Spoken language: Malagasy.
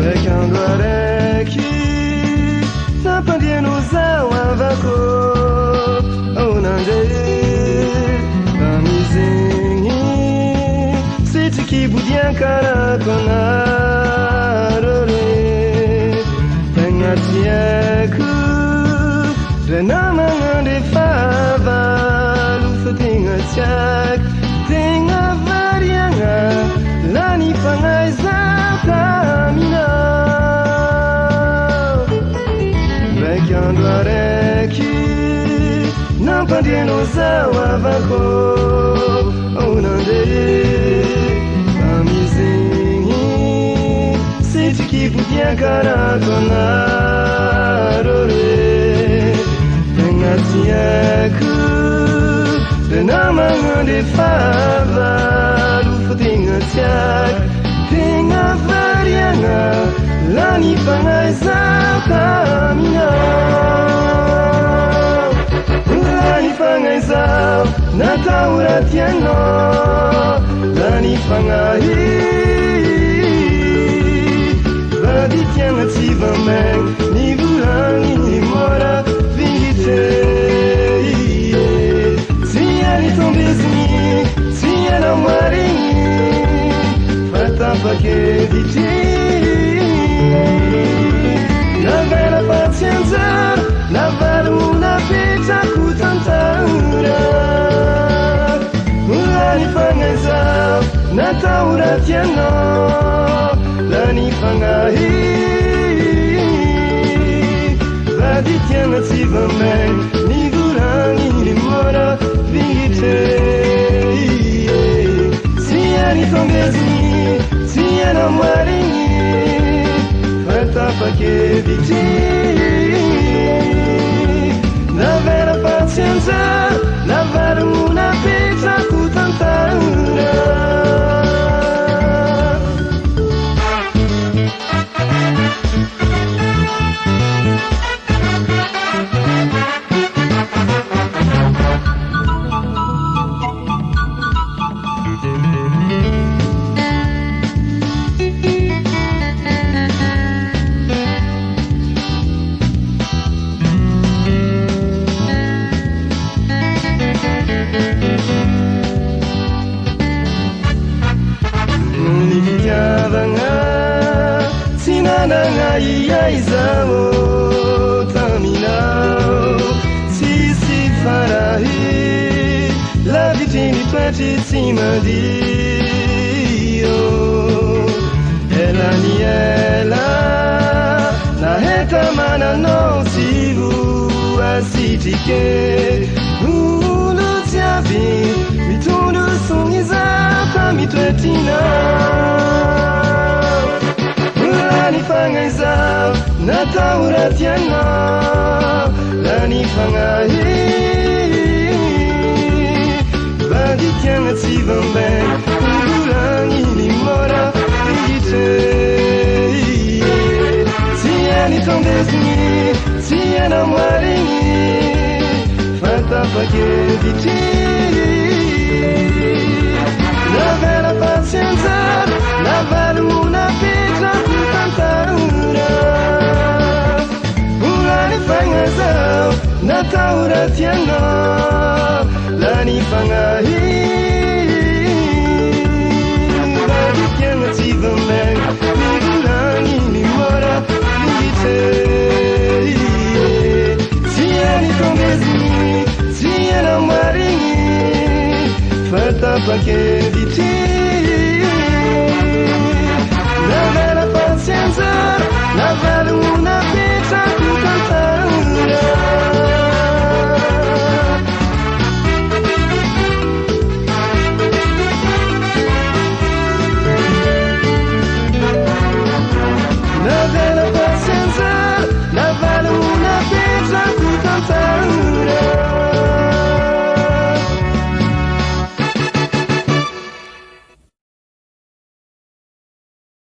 Bekando areki Napandiano zawa vako Aunande Kamizingi Sitiki budiankara konarore Tengatiaku Renamangande fava Lufatinga tiak Tenga varianga Lani pangai zatamina Bekando areki Nampandiano zawa vako Aunande Kamizingi Sitiki budiankara konarore Tengatiaku Renamangande fava Lufatinga tiak Tenga varianga Lani pangai zatamina Lani pangai zau Nataura tiano Lani pangai Baditianga tivameng Ni bulangi ni mora Vingite Siani tombezini Siana marini Fatapake viti La vera pazienza La valuna pizza kutantara Lani pangai zau Nataura tiano Lani pangai Baditianga tivameng Ni bulangi ni mora Vingite Siani tombezini Siana marini Fatapake viti La vera pazienza La valuna pizza kutantara Sinananga iyaizamo taminao Sisi farahi La vitini twati timadio Ela ni ela Na heta mana no sivu asitike Ulu tiavi Mitundu sungiza Pamitwetina Lani pangai zau Nataura tiana Lani pangai Baditianga tivamben Ulangi ni mora Vingite Siani tombezini Siana marini Fatapake viti La vera pazienza La valuna pizza kutantara Ulani pangai zau Nataura tiana Lani pangai Baditianga tivameng Ni bulangi ni mora Vingite Siani tombezini Siana marini Fatapake